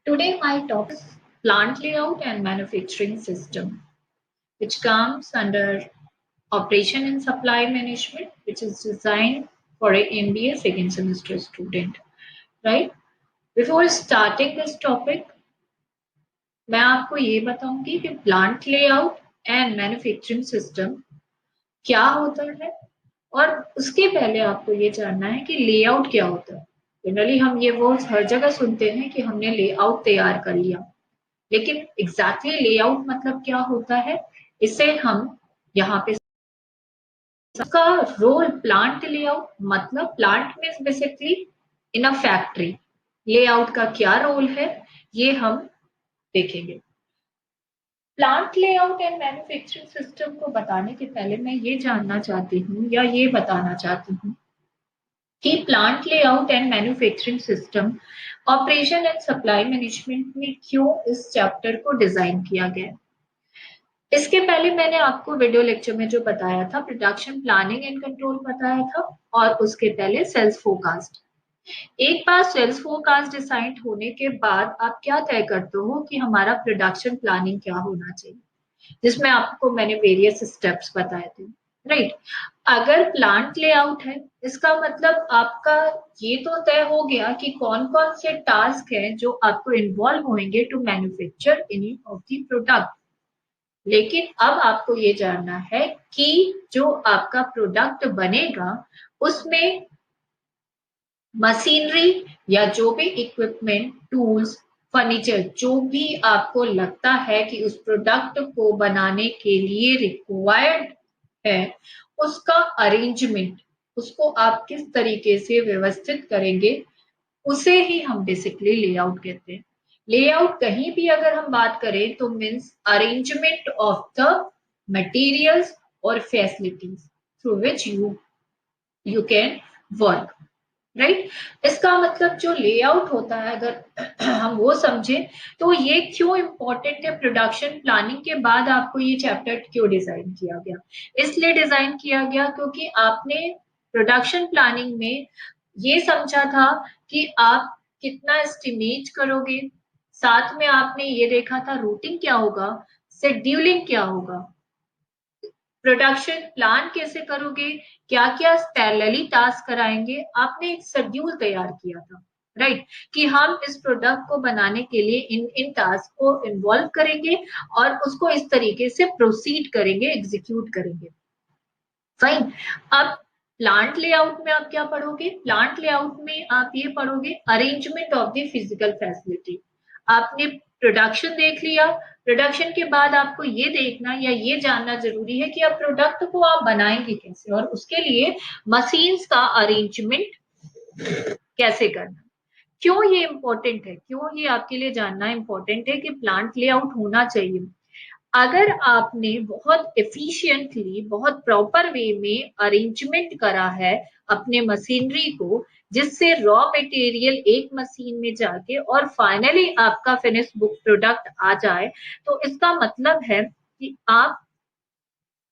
Today my topic is plant layout and manufacturing system, which comes under operation and supply management, which is designed for a MBA second semester student, right? Before starting this topic, मैं आपको ये बताऊंगी कि plant layout and manufacturing system क्या होता है और उसके पहले आपको ये जानना है कि लेआउट क्या होता है। जनरली हम ये वर्ड्स हर जगह सुनते हैं कि हमने लेआउट तैयार कर लिया, लेकिन एग्जैक्टली लेआउट मतलब क्या होता है, इसे हम यहाँ पे इसका रोल प्लांट लेआउट मतलब प्लांट में basically in a factory layout का क्या रोल है ये हम देखेंगे। Plant layout and manufacturing system को बताने के पहले मैं ये जानना चाहती हूँ या ये बताना चाहती हूँ कि plant layout and manufacturing system operation and supply management में क्यों इस चैप्टर को डिजाइन किया गया। इसके पहले मैंने आपको वीडियो लेक्चर में जो बताया था प्रोडक्शन प्लानिंग एंड कंट्रोल बताया था, और उसके पहले सेल्स फोरकास्ट। एक बार सेल्स फोरकास्ट डिसाइड होने के बाद आप क्या तय करते हो कि हमारा प्रोडक्शन प्लानिंग क्या होना चाहिए, जिसमें आपको मैंने वेरियस स्टेप्स बताए थे, राइट। अगर प्लांट लेआउट है इसका मतलब आपका ये तो तय हो गया कि कौन कौन से टास्क हैं जो आपको इन्वॉल्व होंगे to manufacture any of the product. लेकिन अब आपको ये जानना है कि जो आपका प्रोडक्ट बनेगा उसमें मशीनरी या जो भी इक्विपमेंट, टूल्स, फर्नीचर जो भी आपको लगता है कि उस प्रोडक्ट को बनाने के लिए रिक्वायर्ड है, उसका अरेंजमेंट, उसको आप किस तरीके से व्यवस्थित करेंगे, उसे ही हम बेसिकली लेआउट कहते हैं। लेआउट कहीं भी अगर हम बात करें तो means arrangement of the materials और facilities through which you can work, right. इसका मतलब जो लेआउट होता है अगर हम वो समझे तो ये क्यों इम्पोर्टेंट है। प्रोडक्शन प्लानिंग के बाद आपको ये चैप्टर क्यों डिजाइन किया गया, इसलिए डिजाइन किया गया क्योंकि आपने प्रोडक्शन प्लानिंग में ये समझा था कि आप कितना एस्टिमेट करोगे, साथ में आपने ये देखा था रूटिंग क्या होगा, शेड्यूलिंग क्या होगा, प्रोडक्शन प्लान कैसे करोगे, क्या क्या पैरेलली टास्क कराएंगे, आपने एक शेड्यूल तैयार किया था, राइट। कि हम इस प्रोडक्ट को बनाने के लिए इन इन टास्क को इन्वॉल्व करेंगे और उसको इस तरीके से प्रोसीड करेंगे, एग्जीक्यूट करेंगे, फाइन। अब प्लांट लेआउट में आप क्या पढ़ोगे, प्लांट लेआउट में आप ये पढ़ोगे arrangement of the physical facility. आपने प्रोडक्शन देख लिया, प्रोडक्शन के बाद आपको ये देखना या ये जानना जरूरी है कि अब प्रोडक्ट को आप बनाएंगे कैसे और उसके लिए मशीन्स का अरेंजमेंट कैसे करना। क्यों ये इंपॉर्टेंट है, क्यों ये आपके लिए जानना इंपॉर्टेंट है कि प्लांट लेआउट होना चाहिए। अगर आपने बहुत एफिशिएंटली, बहुत प्रॉपर वे में अरेंजमेंट करा है अपने मशीनरी को, जिससे रॉ मटेरियल एक मशीन में जाके और फाइनली आपका फिनिश बुक प्रोडक्ट आ जाए, तो इसका मतलब है कि आप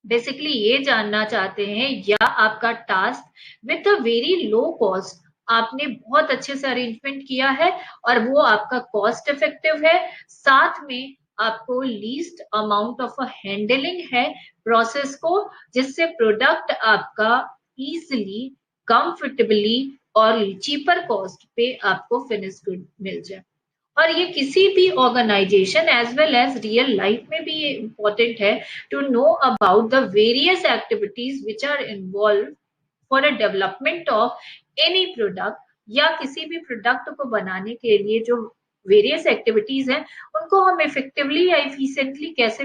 बेसिकली ये जानना चाहते हैं या आपका task with a very low cost आपने बहुत अच्छे से अरेंजमेंट किया है और वो आपका कॉस्ट इफेक्टिव है, साथ में आपको लीस्ट अमाउंट ऑफ हैंडलिंग है प्रोसेस को, जिससे प्रोडक्ट आपका इजिली, कंफर्टेबली और चीपर कॉस्ट पे आपको फिनिश गुड मिल जाए। और ये किसी भी organization as well as real life में भी ये इम्पोर्टेंट है to know about the various activities which are involve for a development of any product, या किसी भी प्रोडक्ट को बनाने के लिए जो वेरियस एक्टिविटीज हैं उनको हम इफेक्टिवली या इफिशिएंटली कैसे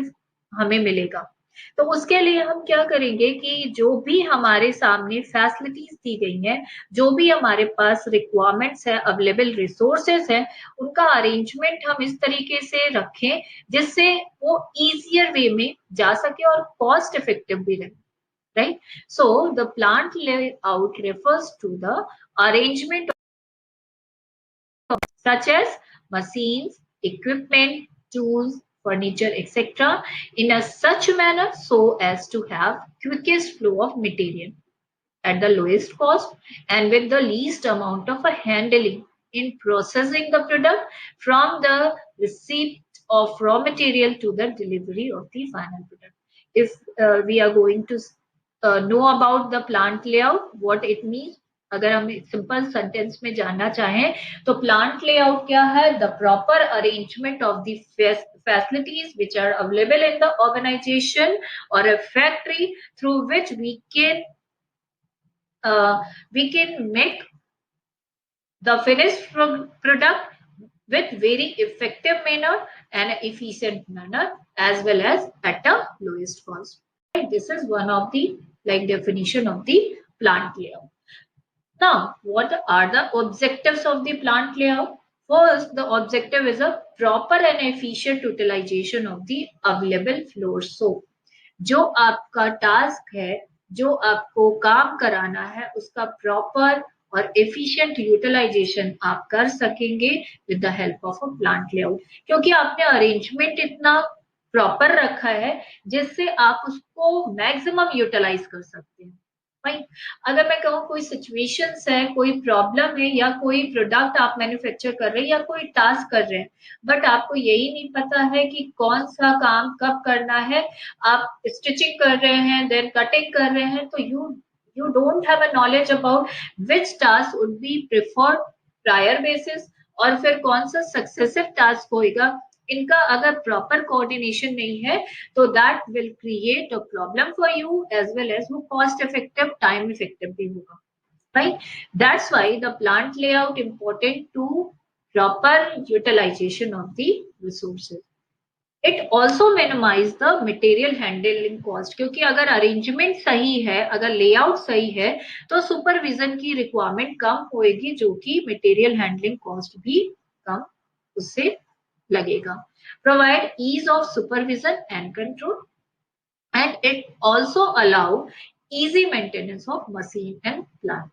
हमें मिलेगा। तो उसके लिए हम क्या करेंगे कि जो भी हमारे सामने फैसिलिटीज दी गई हैं, जो भी हमारे पास रिक्वायरमेंट्स है, अवेलेबल रिसोर्सेस है, उनका अरेंजमेंट हम इस तरीके से रखें जिससे वो इजियर वे में जा सके और कॉस्ट इफेक्टिव भी रहे, right? So the plant layout refers to the arrangement such as machines, equipment, tools, furniture, etc. in a such manner so as to have quickest flow of material at the lowest cost and with the least amount of a handling in processing the product from the receipt of raw material to the delivery of the final product. If we are going to know about the plant layout, what it means, अगर हम simple sentence में जानना चाहें तो plant layout क्या है? The proper arrangement of the facilities which are available in the organization or a factory through which we can make the finished product with very effective manner and efficient manner as well as at the lowest cost. This is one of the definition of the plant layout. Now, what are the objectives of the plant layout? First, the objective is a proper and efficient utilization of the available floor. So, जो आपका task है, जो आपको काम कराना है, उसका proper और एफिशिएंट यूटिलाइजेशन आप कर सकेंगे with the help of a plant layout, क्योंकि आपने अरेंजमेंट इतना प्रॉपर रखा है जिससे आप उसको मैक्सिमम यूटिलाइज कर सकते हैं. भाई, अगर मैं कहूँ कोई सिचुएशंस है, कोई प्रॉब्लम है या कोई प्रोडक्ट आप मैन्युफैक्चर कर रहे हैं या कोई टास्क कर रहे हैं, बट आपको यही नहीं पता है कि कौन सा काम कब करना है, आप स्टिचिंग कर रहे हैं, देन कटिंग कर रहे हैं, तो you don't have a knowledge about which task would be preferred prior basis और फिर कौन सा सक्सेसिव टास्क होगा. इनका अगर प्रॉपर कोऑर्डिनेशन नहीं है तो that will create a problem for you as well as वो कॉस्ट इफेक्टिव, टाइम इफेक्टिव भी होगा. Right, that's why the plant layout important to proper utilization of the resources. It also minimize the material handling cost, क्योंकि अगर arrangement सही है, अगर layout सही है तो सुपरविजन की रिक्वायरमेंट कम होएगी, जो कि मटेरियल हैंडलिंग कॉस्ट भी कम उससे लगेगा. Provide ease of supervision and control, and it also allow easy maintenance of machine and plant.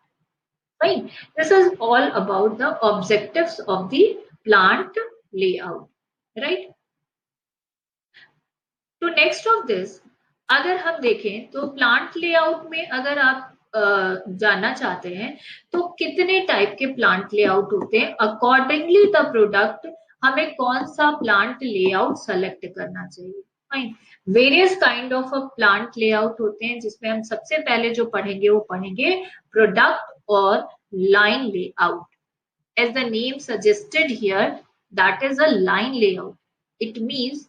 Right, this is all about the objectives of the plant layout. Right, तो next of this अगर हम देखें तो plant layout में अगर आप जानना चाहते हैं तो कितने टाइप के प्लांट लेआउट होते हैं, अकॉर्डिंगली द प्रोडक्ट हमें कौन सा प्लांट लेआउट सेलेक्ट करना चाहिए. Fine, various kind of plant layout होते हैं, जिसमें हम सबसे पहले जो पढ़ेंगे वो पढ़ेंगे प्रोडक्ट और line layout. As the name suggested here, that is a line layout. It means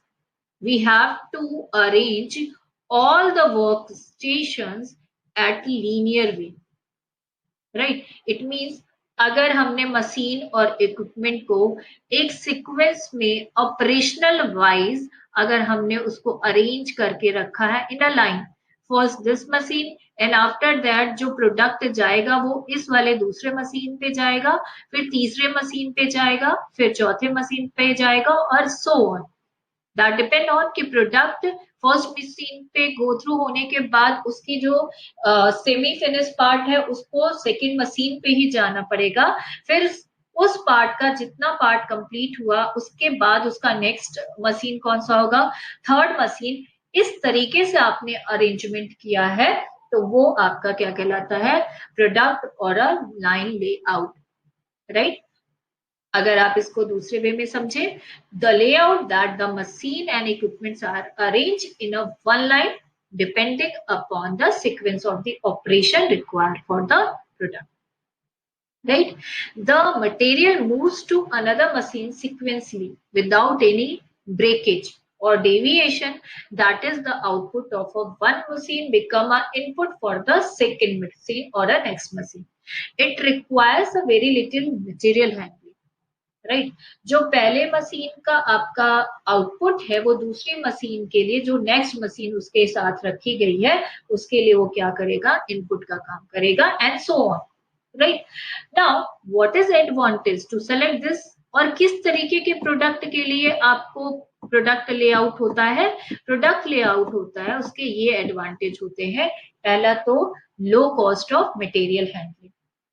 we have to arrange all the workstations at linear way. Right, it means अगर हमने मशीन और इक्विपमेंट को एक सीक्वेंस में operational wise अगर हमने उसको arrange करके रखा है in a line, first this machine and after that जो प्रोडक्ट जाएगा वो इस वाले दूसरे मशीन पे जाएगा, फिर तीसरे मशीन पे जाएगा, फिर चौथे मशीन पे जाएगा और so on. That depend on कि प्रोडक्ट फर्स्ट मशीन पे गो थ्रू होने के बाद उसकी जो सेमी फिनिश पार्ट है उसको सेकंड मशीन पे ही जाना पड़ेगा, फिर उस पार्ट का जितना पार्ट कंप्लीट हुआ उसके बाद उसका नेक्स्ट मशीन कौन सा होगा, थर्ड मशीन. इस तरीके से आपने अरेंजमेंट किया है तो वो आपका क्या कहलाता है, प्रोडक्ट और अ लाइन लेआउट. राइट, अगर आप इसको दूसरे वे में समझे, the layout that the machine and equipments are arrange in a one line depending upon the sequence of the operation required for the product. Right, the material moves to another machine sequentially without any breakage or deviation, that is the output of a one machine become an input for the second machine or a next machine. It requires a very little material handling. Right, जो पहले machine का आपका output है वो दूसरी machine के लिए जो नेक्स्ट मशीन उसके साथ रखी गई है उसके लिए वो क्या करेगा, इनपुट का काम करेगा and so on. Right, now what is advantage to select this, और किस तरीके के प्रोडक्ट के लिए आपको प्रोडक्ट लेआउट होता है, प्रोडक्ट लेआउट होता है उसके ये एडवांटेज होते हैं. पहला तो low cost of material handling,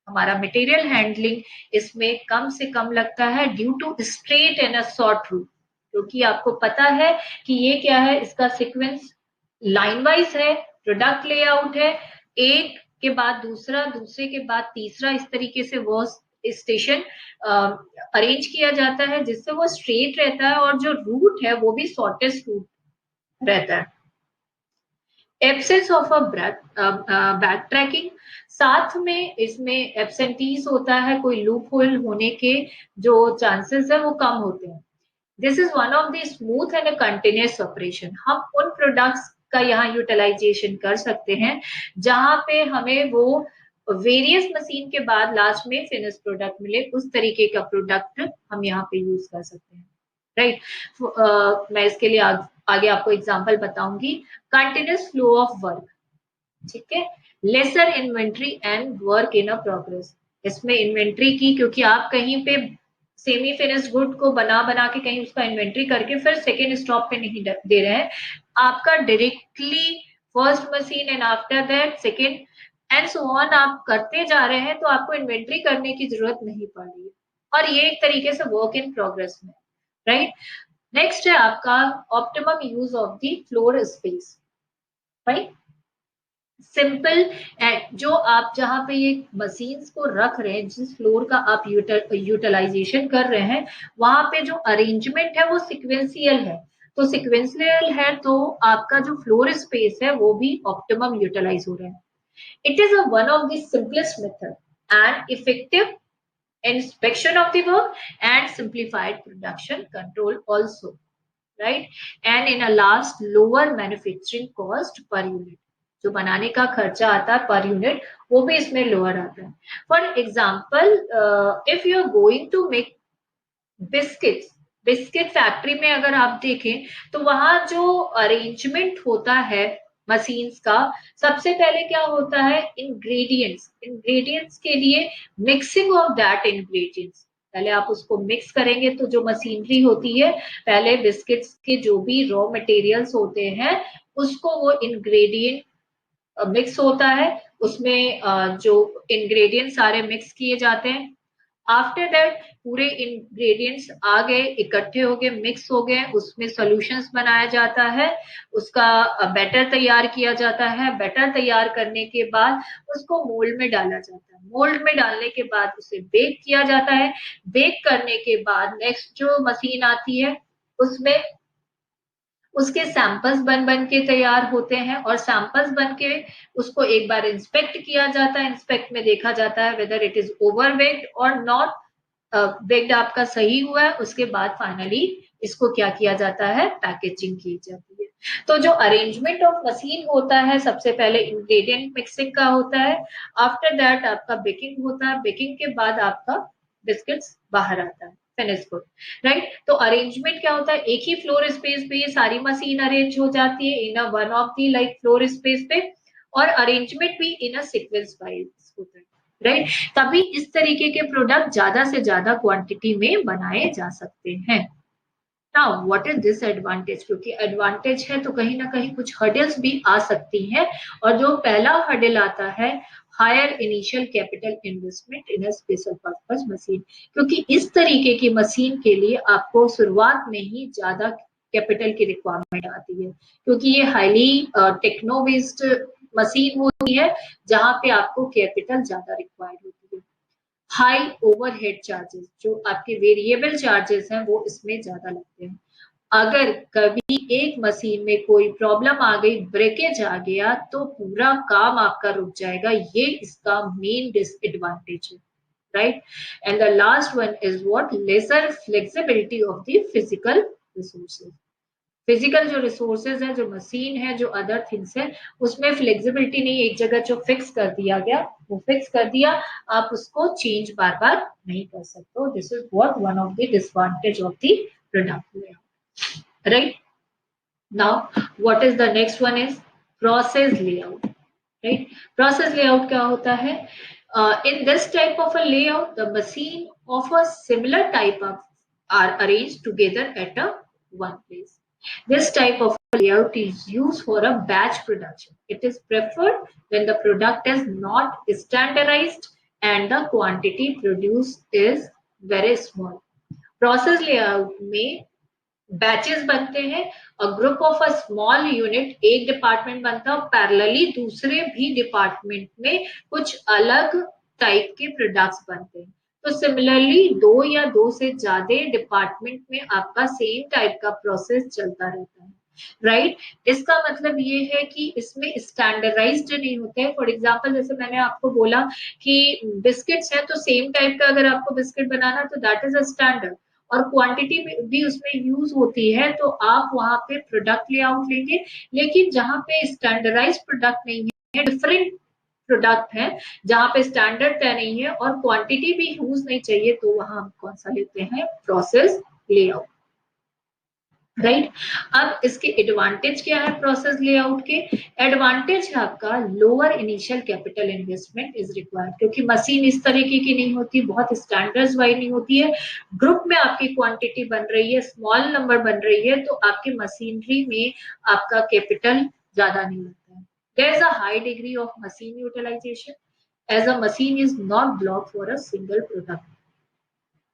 हमारा मटेरियल हैंडलिंग इसमें कम से कम लगता है due to straight and a short route, क्योंकि आपको पता है कि ये क्या है, इसका सीक्वेंस लाइन वाइज है, प्रोडक्ट लेआउट है, एक के बाद दूसरा, दूसरे के बाद तीसरा, इस तरीके से वो स्टेशन अरेंज किया जाता है जिससे वो स्ट्रेट रहता है और जो रूट है वो भी शॉर्टेस्ट रूट रहता है। Absence of a back tracking, साथ में इसमें एब्सेंटीज होता है, कोई लूप होल होने के जो चांसेस है वो कम होते हैं। This is one of the smooth and continuous operation. हम उन प्रोडक्ट्स का यहाँ यूटिलाइजेशन कर सकते हैं जहां पे हमें वो वेरियस मशीन के बाद लास्ट में फिनिश प्रोडक्ट मिले, उस तरीके का प्रोडक्ट हम यहाँ पे यूज कर सकते हैं, राइट। मैं इसके लिए आगे आपको एग्जांपल बताऊंगी। कंटिन्यूस फ्लो ऑफ वर्क, ठीक है, lesser inventory and work in a progress. इसमें इन्वेंट्री की, क्योंकि आप कहीं पे सेमी फिनिश गुड को बना बना के कहीं उसका इन्वेंट्री करके फिर सेकेंड स्टॉप पे नहीं दे रहे हैं, आपका directly first machine and after that second and so on आप करते जा रहे हैं, तो आपको इन्वेंट्री करने की जरूरत नहीं पड़ रही है, और ये एक तरीके से वर्क इन प्रोग्रेस में, राइट। नेक्स्ट है आपका optimum use of the floor space, right. Simple and जो आप जहां पे ये मशीन्स को रख रहे हैं, जिस फ्लोर का आप यूटिलाइजेशन कर रहे हैं, वहां पे जो अरेंजमेंट है वो सिक्वेंशियल है। तो सिक्वेंशियल है तो आपका जो फ्लोर स्पेस है वो भी ऑप्टिमम यूटिलाइज हो रहा है। It is one of the simplest method and effective inspection of the work and simplified production control also, right, and in a last lower manufacturing cost per unit, जो बनाने का खर्चा आता है पर यूनिट वो भी इसमें लोअर आता है। For example, if you are going to make biscuits, biscuit factory में अगर आप देखें तो वहां जो अरेंजमेंट होता है मशीन्स का, सबसे पहले क्या होता है, इंग्रेडिएंट्स, इंग्रेडिएंट्स के लिए मिक्सिंग ऑफ दैट इंग्रेडिएंट्स, पहले आप उसको मिक्स करेंगे तो जो मशीनरी होती है, पहले बिस्किट्स के जो भी रॉ मटेरियल्स होते हैं उसको वो इंग्रेडिएंट मिक्स होता है, उसमें जो इंग्रेडिएंट सारे मिक्स किए जाते हैं। आफ्टर दैट पूरे इंग्रेडिएंट्स आ गए, इकट्ठे हो गए, मिक्स हो गए, उसमें सॉल्यूशंस बनाया जाता है, उसका बैटर तैयार किया जाता है, बैटर तैयार करने के बाद उसको मोल्ड में डाला जाता है, मोल्ड में डालने के बाद उसे बेक किया जाता है, बेक करने के बाद नेक्स्ट जो मशीन आती है उसमें उसके सैंपल्स बन बन के तैयार होते हैं, और सैंपल्स बन के उसको एक बार इंस्पेक्ट किया जाता है, इंस्पेक्ट में देखा जाता है whether it is over baked और नॉट बेक्ड आपका सही हुआ है, उसके बाद फाइनली इसको क्या किया जाता है, पैकेजिंग की जाती है। तो जो अरेंजमेंट ऑफ मशीन होता है, सबसे पहले इंग्रेडिएंट मिक्सिंग का होता है, आफ्टर दैट आपका बेकिंग होता है, बेकिंग के बाद आपका बिस्किट्स बाहर आता है, फिनिश गुड, राइट। तो अरेंजमेंट क्या होता है, एक ही फ्लोर स्पेस पे ये सारी मशीन अरेंज हो जाती है in a one of the like floor space पे, और अरेंजमेंट भी इन अ सीक्वेंस वाइज होता है, राइट। तभी इस तरीके के प्रोडक्ट ज्यादा से ज्यादा क्वांटिटी में बनाए जा सकते हैं। नाउ व्हाट इज डिसएडवांटेज, क्योंकि एडवांटेज है तो कहीं ना कहीं कुछ हर्डल्स भी आ सकती हैं, और जो पहला हर्डल आता है, higher initial capital investment in a special purpose machine, क्योंकि इस तरीके की मशीन के लिए आपको शुरुआत में ही ज्यादा कैपिटल की रिक्वायरमेंट आती है, क्योंकि ये हाईली टेक्नो बेस्ड मशीन होती है जहां पे आपको कैपिटल ज्यादा रिक्वायर्ड होती है। हाई ओवरहेड चार्जेस, जो आपके वेरिएबल चार्जेस हैं वो इसमें ज्यादा लगते हैं। अगर कभी एक मशीन में कोई प्रॉब्लम आ गई, ब्रेकेज आ गया, तो पूरा काम आपका रुक जाएगा, ये इसका मेन डिसएडवांटेज है, right. And the last one is what, lesser flexibility of the physical resources. Physical जो रिसोर्सेज है, जो मशीन है, जो अदर थिंग्स है, उसमें फ्लेक्सिबिलिटी नहीं, एक जगह जो फिक्स कर दिया गया वो फिक्स कर दिया, आप उसको चेंज बार बार नहीं कर सकते। This is what one of the disadvantage of the product, right. Now what is the next one is process layout, right. Process layout क्या होता है, in this type of a layout the machine of a similar type of are arranged together at a one place. This type of layout is used for a batch production. It is preferred when the product is not standardized and the quantity produced is very small. Process layout में batches बनते हैं, और group of a small unit, एक department बनता है और parallelly दूसरे भी डिपार्टमेंट में कुछ अलग टाइप के प्रोडक्ट्स बनते हैं। तो सिमिलरली 2 या 2 से ज्यादा डिपार्टमेंट में आपका सेम टाइप का प्रोसेस चलता रहता है, राइट। इसका मतलब ये है कि इसमें स्टैंडर्डाइज्ड नहीं होते हैं। फॉर एग्जांपल जैसे मैंने आपको बोला कि बिस्किट्स है, तो सेम टाइप का अगर आपको बिस्किट बनाना तो दैट इज अ स्टैंडर्ड, और क्वांटिटी भी उसमें यूज होती है, तो आप वहां पे प्रोडक्ट लेआउट लेंगे। लेकिन जहां पे स्टैंडर्डाइज प्रोडक्ट नहीं है, डिफरेंट प्रोडक्ट है, जहां पे स्टैंडर्ड तय नहीं है और क्वांटिटी भी यूज नहीं चाहिए, तो वहां हम कौन सा लेते हैं, प्रोसेस लेआउट, राइट। अब इसके एडवांटेज क्या है प्रोसेस लेआउट के? एडवांटेज है आपका lower initial capital investment is required, क्योंकि मशीन इस तरीके की नहीं होती, बहुत स्टैंडर्ड्स वाइज नहीं होती है, ग्रुप में आपकी क्वांटिटी बन रही है, स्मॉल नंबर बन रही है, तो आपकी मशीनरी में आपका कैपिटल ज्यादा नहीं लगता है। There is a high degree of machine utilization as a machine is not block for a single product.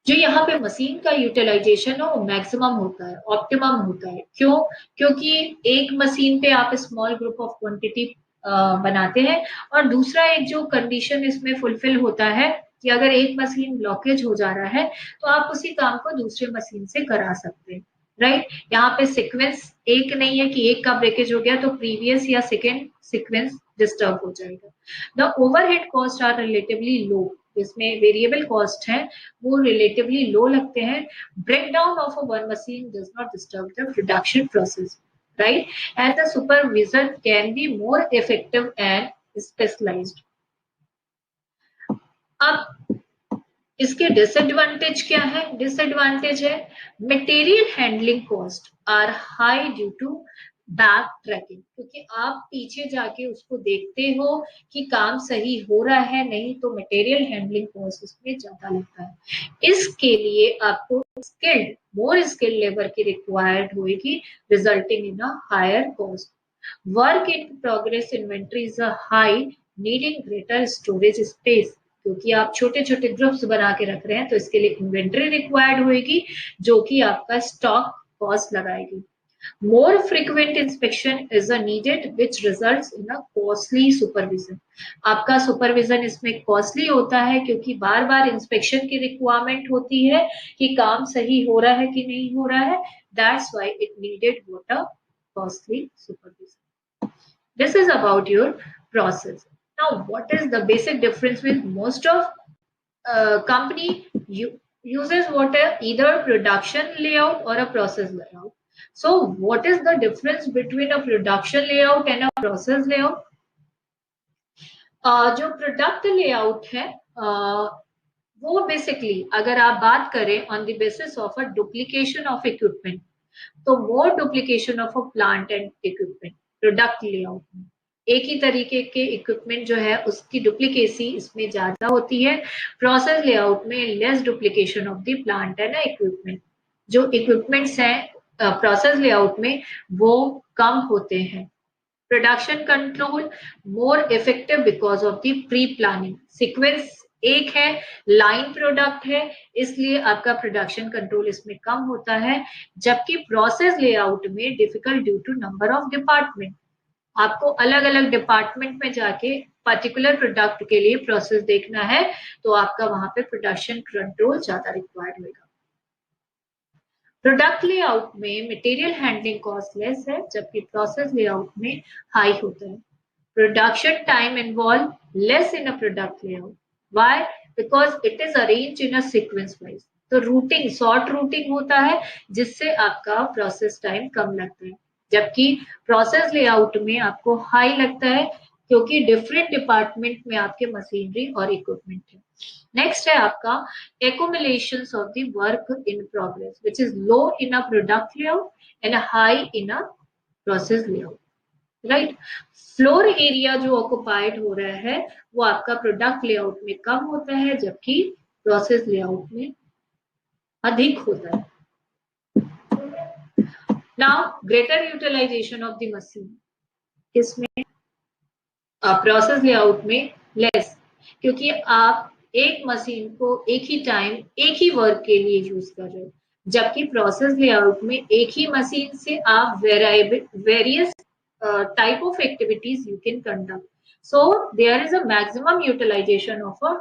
जो यहाँ पे मशीन का यूटिलाइजेशन है वो मैक्सिमम होता है, ऑप्टिमम होता है। क्यों? क्योंकि एक मशीन पे आप स्मॉल ग्रुप ऑफ क्वांटिटी बनाते हैं, और दूसरा एक जो कंडीशन इसमें फुलफिल होता है कि अगर एक मशीन ब्लॉकेज हो जा रहा है तो आप उसी काम को दूसरे मशीन से करा सकते हैं, राइट। यहाँ पे सीक्वेंस एक नहीं है कि एक का ब्रेकेज हो गया तो प्रीवियस या सेकेंड सीक्वेंस डिस्टर्ब हो जाएगा। The overhead cost are relatively low, इसमें वेरिएबल कॉस्ट है वो रिलेटिवली लो लगते हैं। Breakdown of a one machine does not disturb the production process, right, and the supervision can be more effective and specialized. अब इसके disadvantage क्या है? Disadvantage है material handling cost are high due to back tracking, क्योंकि आप पीछे जाके उसको देखते हो कि काम सही हो रहा है नहीं, तो मटेरियल हैंडलिंग कॉस्ट इसमें ज्यादा लगता है। इसके लिए आपको स्किल्ड मोर स्किल्ड लेबर की रिक्वायर्ड होगी, resulting in a higher cost. Work in progress inventory is a high, needing greater storage space, क्योंकि आप छोटे छोटे ग्रुप्स बना के रख रहे हैं तो इसके लिए इन्वेंट्री रिक्वायर्ड होगी, जो कि आपका स्टॉक कॉस्ट लगाएगी। मोर frequent inspection is a needed which results in a costly supervision. आपका सुपरविजन इसमें कॉस्टली होता है क्योंकि बार बार इंस्पेक्शन की रिक्वायरमेंट होती है कि काम सही हो रहा है कि नहीं हो रहा है, that's why it needed what a costly supervision. This is about your process. Now, what is the basic difference with most of company uses what either production layout or a process layout. So, what is the difference between a production layout and a process layout? जो product layout है वो basically अगर आप बात करें on the basis of a duplication of equipment, तो more duplication of a plant and equipment product layout में एक ही तरीके के इक्विपमेंट जो है उसकी डुप्लीकेसी इसमें ज्यादा होती है। प्रोसेस लेआउट में less duplication of the plant and equipment, जो इक्विपमेंट्स हैं प्रोसेस लेआउट में वो कम होते हैं। Production control more effective because of the pre planning, sequence एक है, लाइन प्रोडक्ट है, इसलिए आपका प्रोडक्शन कंट्रोल इसमें कम होता है। जबकि प्रोसेस लेआउट में difficult due to number of department, आपको अलग अलग डिपार्टमेंट में जाके पर्टिकुलर प्रोडक्ट के लिए प्रोसेस देखना है, तो आपका वहां पे प्रोडक्शन कंट्रोल ज्यादा रिक्वायर्ड होगा। प्रोडक्ट लेआउट में मटेरियल हैंडलिंग कॉस्ट लेस है, जबकि प्रोसेस लेआउट में हाई होता है। Production time involve less in a product layout, why? Because it is arrange in a sequence wise, तो रूटिंग शॉर्ट रूटिंग होता है जिससे आपका प्रोसेस टाइम कम लगता है। जबकि प्रोसेस लेआउट में आपको हाई लगता है क्योंकि डिफरेंट डिपार्टमेंट में आपके मशीनरी और इक्विपमेंट है। नेक्स्ट है आपका accumulations of the work in progress, which is low in a product layout and high in a process layout, right? Floor area जो ऑक्युपाइड हो रहा है वो आपका प्रोडक्ट लेआउट में कम होता है, जबकि प्रोसेस लेआउट में अधिक होता है। Now greater utilization of the machine, इसमें प्रोसेस लेआउट में लेस, क्योंकि आप एक मशीन को एक ही टाइम एक ही वर्क के लिए यूज कर रहे हो, जबकि प्रोसेस लेआउट में एक ही मशीन से आप various type of activities you can conduct. So there is a maximum utilization of a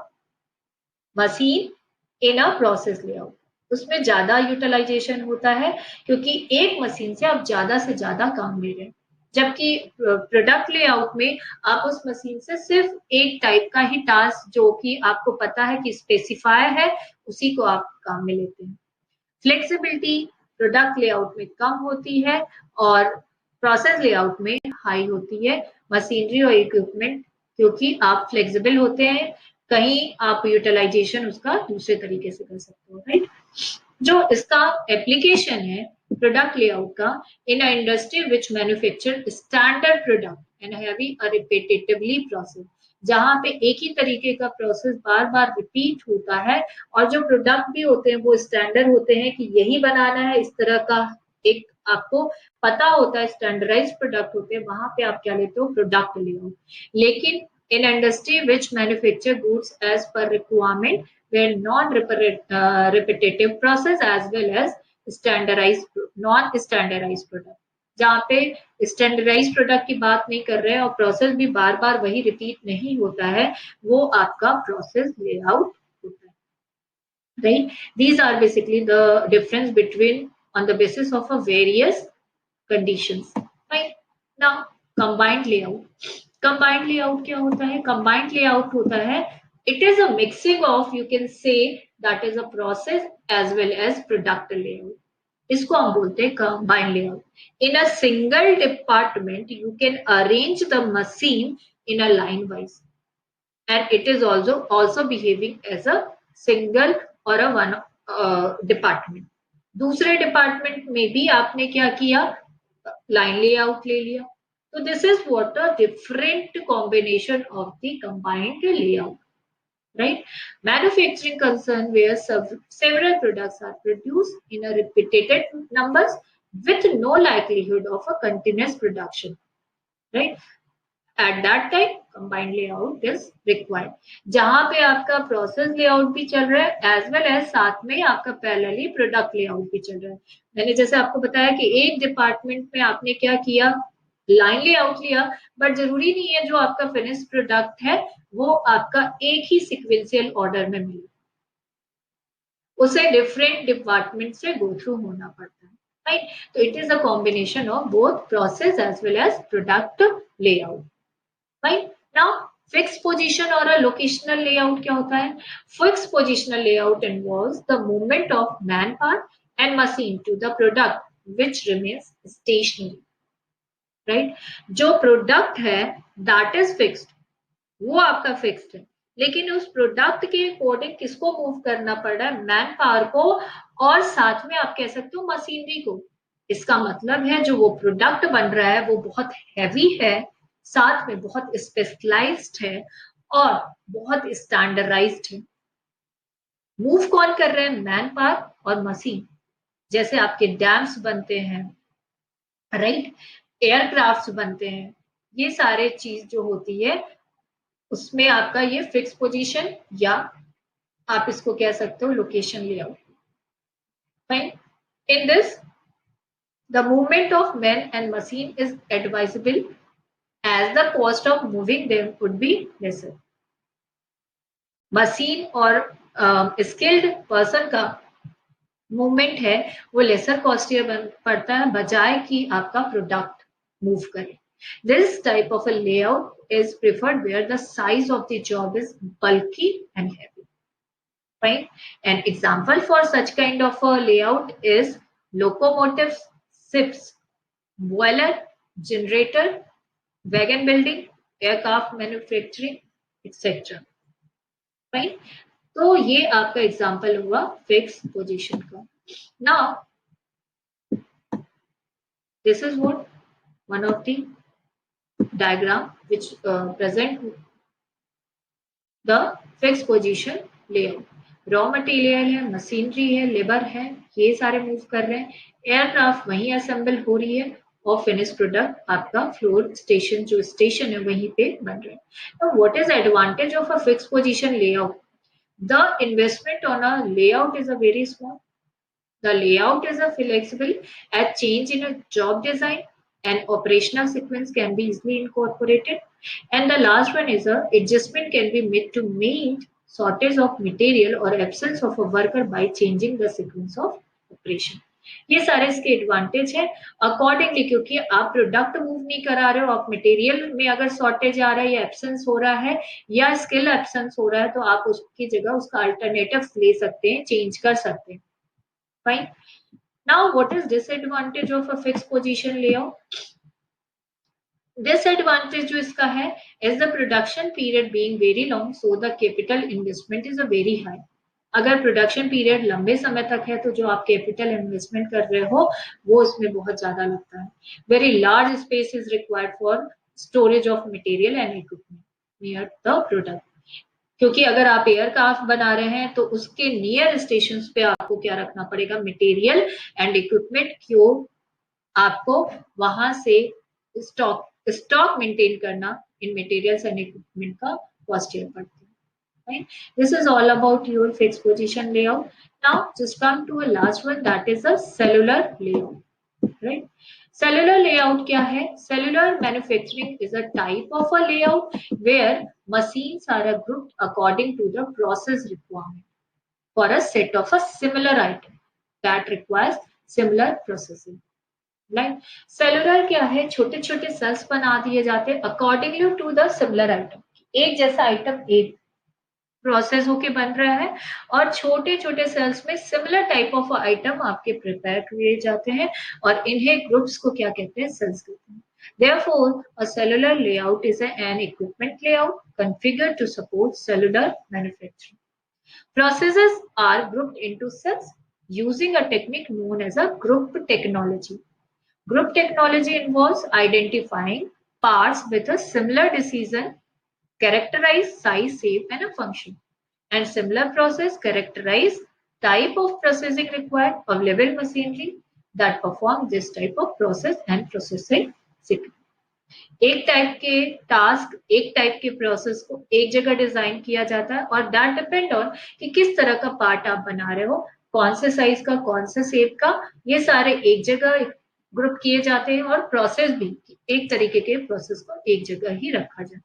machine in a process layout. उसमें ज्यादा यूटिलाइजेशन होता है क्योंकि एक मशीन से आप ज्यादा से ज्यादा काम ले रहे हैं, जबकि प्रोडक्ट लेआउट में आप उस मशीन से सिर्फ एक टाइप का ही टास्क जो कि आपको पता है कि स्पेसिफाई है उसी को आप काम में लेते हैं। फ्लेक्सिबिलिटी प्रोडक्ट लेआउट में कम होती है और प्रोसेस लेआउट में हाई होती है। मशीनरी और इक्विपमेंट क्योंकि आप फ्लेक्सिबल होते हैं, कहीं आप यूटिलाइजेशन उसका दूसरे तरीके से कर सकते हो, राइट। जो इसका एप्लीकेशन है प्रोडक्ट लेआउट का, in a industry which manufacture standard product and heavy a repetitively process, जहां पे एक ही तरीके का प्रोसेस बार बार रिपीट होता है और जो प्रोडक्ट भी होते हैं वो स्टैंडर्ड होते हैं कि यही बनाना है, इस तरह का एक आपको पता होता है, स्टैंडर्डाइज प्रोडक्ट होते हैं, वहां पे आप क्या लेते हो, प्रोडक्ट लेआउट। लेकिन in industry which manufacture goods as per requirement where non-repetitive process as well as standardized non-standardized product, जहाँ पे स्टैंडर्डाइज प्रोडक्ट की बात नहीं कर रहे हैं और प्रोसेस भी बार बार वही रिपीट नहीं होता है, वो आपका प्रोसेस लेआउट होता है, right. These are basically the difference between on the basis of a various conditions, right। Now combined layout, combined layout क्या होता है, combined layout होता है, it is a mixing of, you can say that is a process as well as product layout, इसको हम बोलते हैं combined layout। In a single department you can arrange the machine in a line wise and it is also behaving as a single or a one department। दूसरे department में भी आपने क्या किया, लाइन लेआउट ले लिया। तो this is what a different combination of the combined layout, right। Manufacturing concern where several products are produced in a repeated numbers with no likelihood of a continuous production, right। At that time combined layout is required, जहां पे आपका process layout भी चल रहा है as well as साथ में आपका पैरेलली प्रोडक्ट लेआउट भी चल रहा है। मैंने जैसे आपको बताया कि एक डिपार्टमेंट में आपने क्या किया, लाइन लेआउट लिया, बट जरूरी नहीं है जो आपका फिनिश प्रोडक्ट है वो आपका एक ही सिक्वेंशियल ऑर्डर में मिले, उसे डिफरेंट डिपार्टमेंट से गो थ्रू होना पड़ता है, राइट। तो it is a combination of both process as well as product layout, right. Now fix position और अ लोकेशनल लेआउट क्या होता है। Fix positional layout involves the movement of man power and machine to the product which remains stationary, right. जो product है that is fixed, वो आपका fixed है, लेकिन उस प्रोडक्ट के अकॉर्डिंग किसको मूव करना पड़ रहा है, मैन पावर को, और साथ में आप कह सकते हो मशीनरी को। इसका मतलब है जो वो प्रोडक्ट बन रहा है वो बहुत हैवी है, साथ में बहुत स्पेशलाइज्ड है और बहुत स्टैंडर्डाइज्ड है। मूव कौन कर रहे हैं, मैन पावर और मशीन। जैसे आपके डैम्स बनते हैं, राइट, एयरक्राफ्ट बनते हैं, ये सारे चीज जो होती है उसमें आपका ये फिक्स पोजीशन या आप इसको कह सकते हो location layout, fine. In this the movement of man and machine is advisable as the cost of moving them would be lesser। Machine और स्किल्ड पर्सन का मूवमेंट है वो लेसर कॉस्टियर पड़ता है बजाय कि आपका प्रोडक्ट मूव करे। This type of a layout is preferred where the size of the job is bulky and heavy, right? An example for such kind of a layout is locomotives, ships, boiler, generator, wagon building, aircraft manufacturing, etc. Right? तो ये आपका example हुआ fix position का। Now this is what one of the diagram which present the fixed position layout। Raw material है, machinery है, labour है, ये सारे मूव कर रहे हैं, एयरक्राफ्ट वहीं असेंबल हो रही है और फिनिश प्रोडक्ट आपका फ्लोर स्टेशन जो स्टेशन है वहीं पे बन रहा है। तो what is advantage of a fix position layout. The investment on a layout is a very small. The layout is a flexible as change in a job design and operational sequence can be easily incorporated. And the last one is a adjustment can be made to meet shortage of material or absence of a worker by changing the sequence of operation. ये सारे इसके advantage है accordingly, क्योंकि आप product move नहीं करा रहे हो, आप मटेरियल में अगर शॉर्टेज आ रहा है या एब्सेंस हो रहा है या स्किल एब्सेंस हो रहा है, तो आप उसकी जगह उसका अल्टरनेटिव ले सकते हैं, चेंज कर सकते हैं. Fine. Now what is disadvantage of a fix position layout? Disadvantage जो इसका है, is the production period being very long, so the capital investment is a very high. अगर प्रोडक्शन पीरियड लंबे समय तक है तो जो आप कैपिटल इन्वेस्टमेंट कर रहे हो वो उसमें बहुत ज्यादा लगता है. Very large space is required for storage of material and equipment near the product, क्योंकि अगर आप एयरक्राफ्ट बना रहे हैं तो उसके नियर स्टेशन पे आपको क्या रखना पड़ेगा, मटेरियल एंड इक्विपमेंट, क्यों आपको वहां से स्टॉक मेंटेन करना इन मटेरियल्स एंड इक्विपमेंट का कॉस्ट पड़ता है. Right? This is all about your fixed position layout. Now just come to a last one, that is a cellular layout. Right? Cellular layout क्या है? Cellular manufacturing is a type of a layout where machines are grouped according to the process requirement for a set of a similar item that requires similar processing. Right? Cellular क्या है? छोटे छोटे sales बना दिए जाते हैं accordingly to the similar item. एक जैसा आइटम एक प्रोसेस होके बन रहा है और छोटे छोटे सेल्स में सिमिलर टाइप ऑफ आइटम आपके प्रिपेयर किए जाते हैं और इन्हें ग्रुप्स को क्या कहते हैं, सेल्स कहते हैं. Therefore, a cellular layout is an equipment layout configured to support cellular manufacturing. Processes are grouped into cells using a technique known as a group technology. Group technology involves identifying parts with a similar decision characterize size, shape and a function, and similar process characterize type of processing required, available machinery that perform this type of process and processing sequence. एक type के task, एक type के process को एक जगह design किया जाता है और दैट डिपेंड ऑन कि किस तरह का पार्ट आप बना रहे हो, कौन से साइज का, कौन से शेप का, ये सारे एक जगह ग्रुप किए जाते हैं और प्रोसेस भी एक तरीके के प्रोसेस को एक जगह ही रखा जाता है.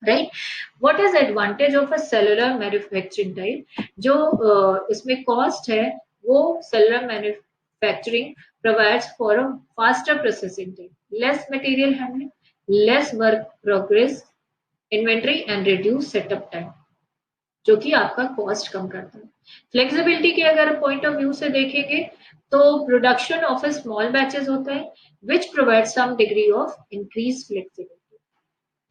Right. What is advantage of a cellular manufacturing type? जो इसमें कॉस्ट है वो cellular manufacturing provides for a faster processing time, less material handling, lace work progress, inventory and reduce setup time, जो कि आपका कॉस्ट कम करता है. फ्लेक्सिबिलिटी के अगर पॉइंट ऑफ व्यू से देखेंगे तो production of a small batches होता है which provide some degree of increase flexibility.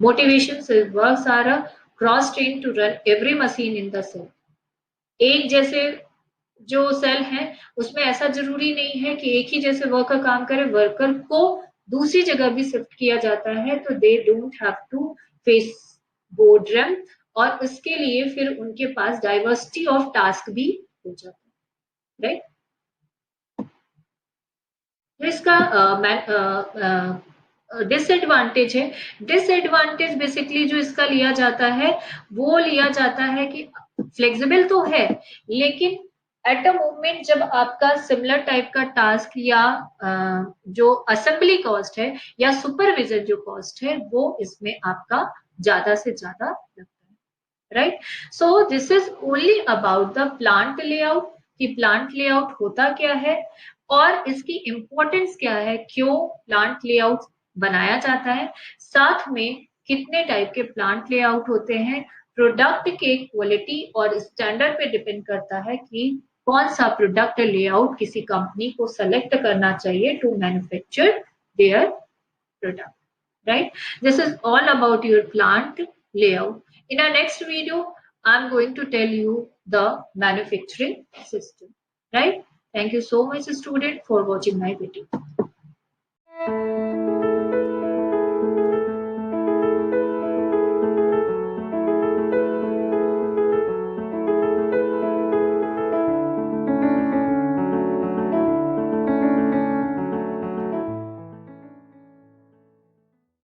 Motivation works are a cross trained to run every machine in the cell. एक जैसे जो सेल है उसमें ऐसा जरूरी नहीं है कि एक ही जैसे वर्कर काम करे, वर्कर को दूसरी जगह भी शिफ्ट किया जाता है, तो they don't have to face boredom और इसके लिए फिर उनके पास डाइवर्सिटी ऑफ टास्क भी हो जाता है. राइट. तो इसका डिसएडवांटेज है. डिसएडवांटेज बेसिकली जो इसका लिया जाता है वो लिया जाता है कि फ्लेक्सिबल तो है लेकिन एट अ मोमेंट जब आपका सिमिलर टाइप का टास्क या जो असेंबली कॉस्ट है या सुपरविजन जो कॉस्ट है वो इसमें आपका ज्यादा से ज्यादा लगता है. Right. So this is only about the plant layout कि प्लांट लेआउट होता क्या है और इसकी इंपॉर्टेंस क्या है, क्यों प्लांट लेआउट बनाया जाता है, साथ में कितने टाइप के प्लांट लेआउट होते हैं. प्रोडक्ट के क्वालिटी और स्टैंडर्ड पे डिपेंड करता है कि कौन सा प्रोडक्ट लेआउट किसी कंपनी को सेलेक्ट करना चाहिए to manufacture their product. Right. This is all about your plant layout. In our next video, I'm going to tell you the manufacturing system. Right? Thank you so much, student, for watching my video.